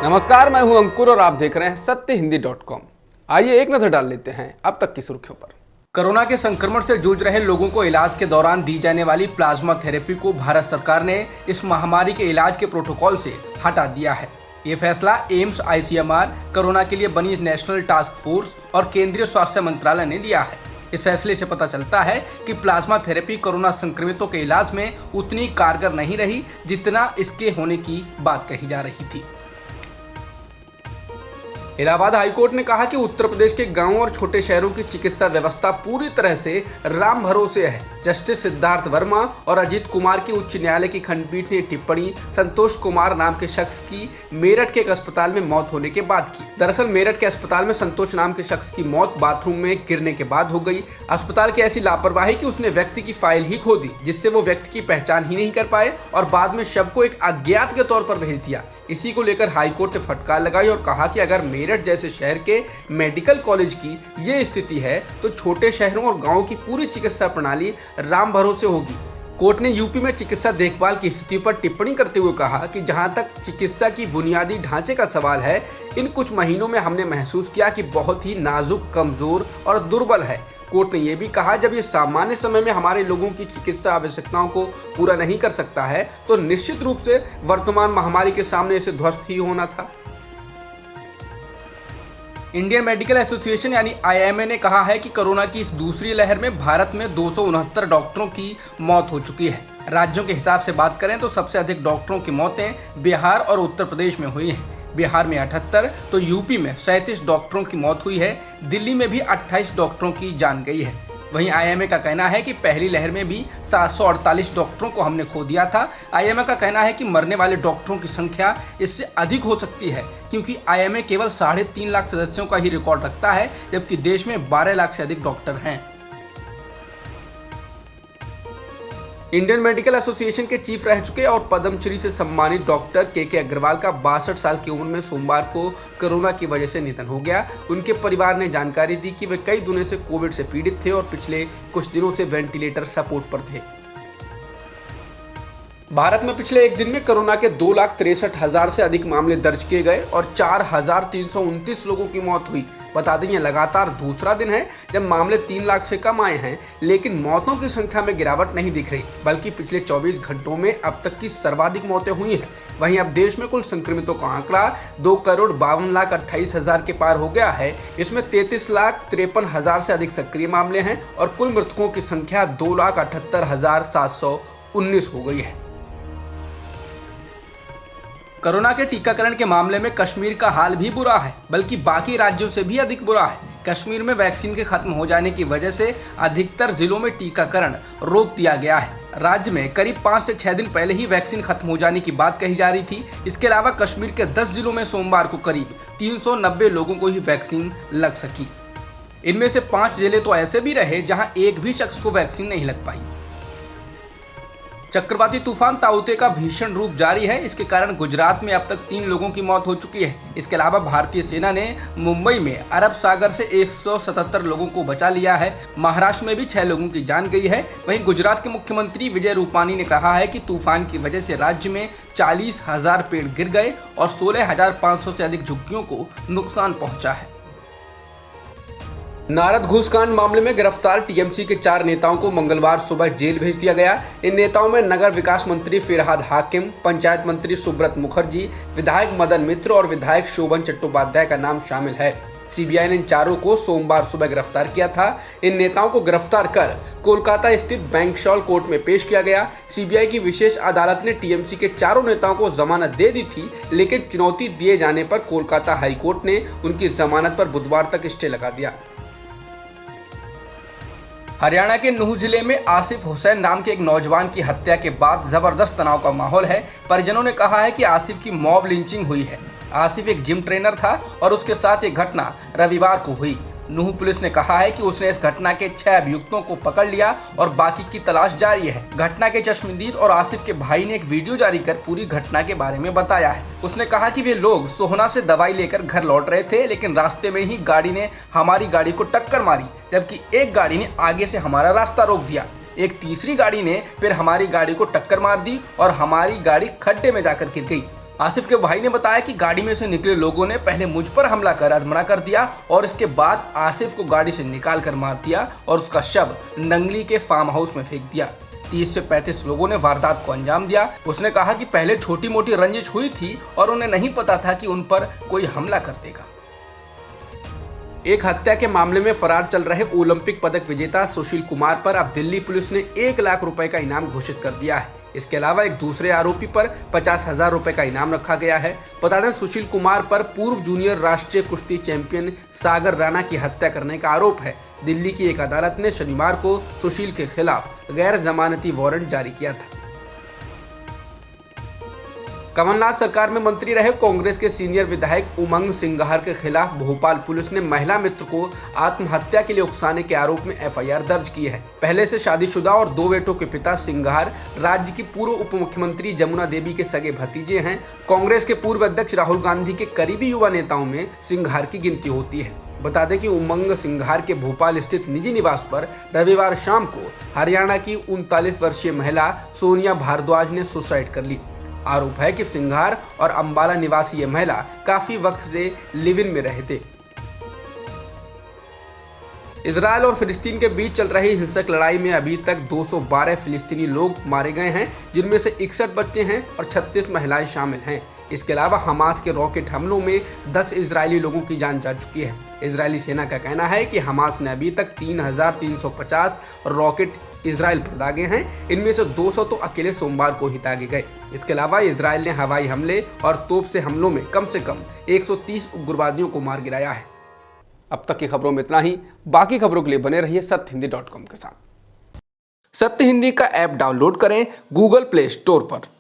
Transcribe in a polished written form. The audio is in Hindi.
नमस्कार, मैं हूं अंकुर और आप देख रहे हैं सत्यहिंदी.com। आइए एक नजर डाल लेते हैं अब तक की सुर्खियों पर। कोरोना के संक्रमण से जूझ रहे लोगों को इलाज के दौरान दी जाने वाली प्लाज्मा थेरेपी को भारत सरकार ने इस महामारी के इलाज के प्रोटोकॉल से हटा दिया है। ये फैसला एम्स, ICMR, कोरोना के लिए बनी नेशनल टास्क फोर्स और केंद्रीय स्वास्थ्य मंत्रालय ने लिया है। इस फैसले से पता चलता है कि प्लाज्मा थेरेपी कोरोना संक्रमितों के इलाज में उतनी कारगर नहीं रही जितना इसके होने की बात कही जा रही थी। इलाहाबाद हाईकोर्ट ने कहा कि उत्तर प्रदेश के गांवों और छोटे शहरों की चिकित्सा व्यवस्था पूरी तरह से राम भरोसे है। जस्टिस सिद्धार्थ वर्मा और अजीत कुमार की उच्च न्यायालय की खंडपीठ ने टिप्पणी संतोष कुमार नाम के शख्स की मेरठ के एक अस्पताल में मौत होने के बाद की। दरअसल मेरठ के अस्पताल में संतोष नाम के शख्स की मौत बाथरूम में गिरने के बाद हो गई। अस्पताल की ऐसी लापरवाही कि उसने व्यक्ति की फाइल ही खो दी, जिससे वो व्यक्ति की पहचान ही नहीं कर पाए और बाद में शव को एक अज्ञात के तौर पर भेज दिया। इसी को लेकर हाईकोर्ट ने फटकार लगाई और कहा कि अगर मेरठ जैसे शहर के मेडिकल कॉलेज की ये स्थिति है तो छोटे शहरों और गांवों की पूरी चिकित्सा प्रणाली राम भरोसे होगी। कोर्ट ने यूपी में चिकित्सा देखभाल की स्थिति पर टिप्पणी करते हुए कहा कि जहां तक चिकित्सा की बुनियादी ढांचे का सवाल है, इन कुछ महीनों में हमने महसूस किया कि बहुत ही नाजुक, कमजोर और दुर्बल है। कोर्ट ने यह भी कहा जब ये सामान्य समय में हमारे लोगों की चिकित्सा आवश्यकताओं को पूरा नहीं कर सकता है तो निश्चित रूप से वर्तमान महामारी के सामने इसे ध्वस्त ही होना था। इंडियन मेडिकल एसोसिएशन यानी IMA ने कहा है कि कोरोना की इस दूसरी लहर में भारत में 269 डॉक्टरों की मौत हो चुकी है। राज्यों के हिसाब से बात करें तो सबसे अधिक डॉक्टरों की मौतें बिहार और उत्तर प्रदेश में हुई हैं। बिहार में 78 तो यूपी में 37 डॉक्टरों की मौत हुई है। दिल्ली में भी 28 डॉक्टरों की जान गई है। वहीं IMA का कहना है कि पहली लहर में भी 748 डॉक्टरों को हमने खो दिया था। IMA का कहना है कि मरने वाले डॉक्टरों की संख्या इससे अधिक हो सकती है, क्योंकि IMA केवल 3.5 लाख सदस्यों का ही रिकॉर्ड रखता है, जबकि देश में 12 लाख से अधिक डॉक्टर हैं। इंडियन मेडिकल एसोसिएशन के चीफ रह चुके और पद्मश्री से सम्मानित डॉक्टर के अग्रवाल का 62 साल की उम्र में सोमवार को कोरोना की वजह से निधन हो गया। उनके परिवार ने जानकारी दी कि वे कई दिनों से कोविड से पीड़ित थे और पिछले कुछ दिनों से वेंटिलेटर सपोर्ट पर थे। भारत में पिछले एक दिन में कोरोना के 2,63,000 से अधिक मामले दर्ज किए गए और 4,329 लोगों की मौत हुई। बता दें, यह लगातार दूसरा दिन है जब मामले 3 लाख से कम आए हैं, लेकिन मौतों की संख्या में गिरावट नहीं दिख रही, बल्कि पिछले 24 घंटों में अब तक की सर्वाधिक मौतें हुई हैं। वहीं अब देश में कुल संक्रमितों का आंकड़ा 2,52,28,000 के पार हो गया है। इसमें 33,53,000 से अधिक सक्रिय मामले हैं और कुल मृतकों की संख्या 2,78,719 हो गई है। कोरोना के टीकाकरण के मामले में कश्मीर का हाल भी बुरा है, बल्कि बाकी राज्यों से भी अधिक बुरा है। कश्मीर में वैक्सीन के खत्म हो जाने की वजह से अधिकतर जिलों में टीकाकरण रोक दिया गया है। राज्य में करीब 5 से 6 दिन पहले ही वैक्सीन खत्म हो जाने की बात कही जा रही थी। इसके अलावा कश्मीर के 10 जिलों में सोमवार को करीब 390 लोगों को ही वैक्सीन लग सकी। इनमें से 5 जिले तो ऐसे भी रहे जहां एक भी शख्स को वैक्सीन नहीं लग पाई। चक्रवाती तूफान ताउते का भीषण रूप जारी है। इसके कारण गुजरात में अब तक 3 लोगों की मौत हो चुकी है। इसके अलावा भारतीय सेना ने मुंबई में अरब सागर से 177 लोगों को बचा लिया है। महाराष्ट्र में भी 6 लोगों की जान गई है। वहीं गुजरात के मुख्यमंत्री विजय रूपानी ने कहा है कि तूफान की वजह से राज्य में 40,000 पेड़ गिर गए और 16,500 से अधिक झुग्गियों को नुकसान पहुंचा है। नारद घूसकांड मामले में गिरफ्तार TMC के 4 नेताओं को मंगलवार सुबह जेल भेज दिया गया। इन नेताओं में नगर विकास मंत्री फिरहाद हाकिम, पंचायत मंत्री सुब्रत मुखर्जी, विधायक मदन मित्र और विधायक शोभन चट्टोपाध्याय का नाम शामिल है। CBI ने इन चारों को सोमवार सुबह गिरफ्तार किया था। इन नेताओं को गिरफ्तार कर कोलकाता स्थित बैंक्शॉल कोर्ट में पेश किया गया। CBI की विशेष अदालत ने TMC के चारों नेताओं को जमानत दे दी थी, लेकिन चुनौती दिए जाने पर कोलकाता हाईकोर्ट ने उनकी जमानत पर बुधवार तक स्टे लगा दिया। हरियाणा के नूह जिले में आसिफ हुसैन नाम के एक नौजवान की हत्या के बाद जबरदस्त तनाव का माहौल है। परिजनों ने कहा है कि आसिफ की मॉब लिंचिंग हुई है। आसिफ एक जिम ट्रेनर था और उसके साथ ये घटना रविवार को हुई। नूह पुलिस ने कहा है कि उसने इस घटना के 6 अभियुक्तों को पकड़ लिया और बाकी की तलाश जारी है। घटना के चश्मदीद और आसिफ के भाई ने एक वीडियो जारी कर पूरी घटना के बारे में बताया है। उसने कहा कि वे लोग सोहना से दवाई लेकर घर लौट रहे थे, लेकिन रास्ते में ही गाड़ी ने हमारी गाड़ी को टक्कर मारी, जबकि एक गाड़ी ने आगे से हमारा रास्ता रोक दिया। एक तीसरी गाड़ी ने फिर हमारी गाड़ी को टक्कर मार दी और हमारी गाड़ी खड्डे में जाकर गिर गई। आसिफ के भाई ने बताया कि गाड़ी में से निकले लोगों ने पहले मुझ पर हमला कर अधमरा कर दिया और इसके बाद आसिफ को गाड़ी से निकाल कर मार दिया और उसका शव नंगली के फार्म हाउस में फेंक दिया। 30 से 35 लोगों ने वारदात को अंजाम दिया। उसने कहा कि पहले छोटी मोटी रंजिश हुई थी और उन्हें नहीं पता था कि उन पर कोई हमला कर देगा। एक हत्या के मामले में फरार चल रहे ओलंपिक पदक विजेता सुशील कुमार पर अब दिल्ली पुलिस ने 1 लाख रुपए का इनाम घोषित कर दिया है। इसके अलावा एक दूसरे आरोपी पर 50,000 रुपए का इनाम रखा गया है। बता दें, सुशील कुमार पर पूर्व जूनियर राष्ट्रीय कुश्ती चैंपियन सागर राणा की हत्या करने का आरोप है। दिल्ली की एक अदालत ने शनिवार को सुशील के खिलाफ गैर जमानती वारंट जारी किया था। कमलनाथ सरकार में मंत्री रहे कांग्रेस के सीनियर विधायक उमंग सिंघार के खिलाफ भोपाल पुलिस ने महिला मित्र को आत्महत्या के लिए उकसाने के आरोप में एफआईआर दर्ज की है। पहले से शादीशुदा और 2 बेटों के पिता सिंघार राज्य की पूर्व उप मुख्यमंत्री जमुना देवी के सगे भतीजे हैं। कांग्रेस के पूर्व अध्यक्ष राहुल गांधी के करीबी युवा नेताओं में सिंघार की गिनती होती है। बता दें कि उमंग सिंघार के भोपाल स्थित निजी निवास पर रविवार शाम को हरियाणा की 39 वर्षीय महिला सोनिया भारद्वाज ने सुसाइड कर ली। आरोप है कि सिंघार और अंबाला निवासी ये महिला काफी वक्त से लिव इन में रहे थे। इजरायल और फिलिस्तीन के बीच चल रही हिंसक लड़ाई में अभी तक 212 फिलिस्तीनी लोग मारे गए हैं, जिनमें से 61 बच्चे हैं और 36 महिलाएं शामिल हैं। इसके अलावा हमास के रॉकेट हमलों में 10 इजरायली लोगों की जान जा चुकी है। इजरायली सेना का कहना है कि हमास ने अभी तक 3,350 रॉकेट इजरायल पर दागे हैं। इनमें से 200 तो अकेले सोमवार को ही दागे गए। इसके अलावा इजरायल ने हवाई हमले और तोप से हमलों में कम से कम 130 उग्रवादियों को मार गिराया है। अब तक की खबरों में इतना ही। बाकी खबरों के लिए बने रहिए सत्यहिंदी.com के साथ। सत्य हिंदी का ऐप डाउनलोड करें गूगल प्ले स्टोर पर।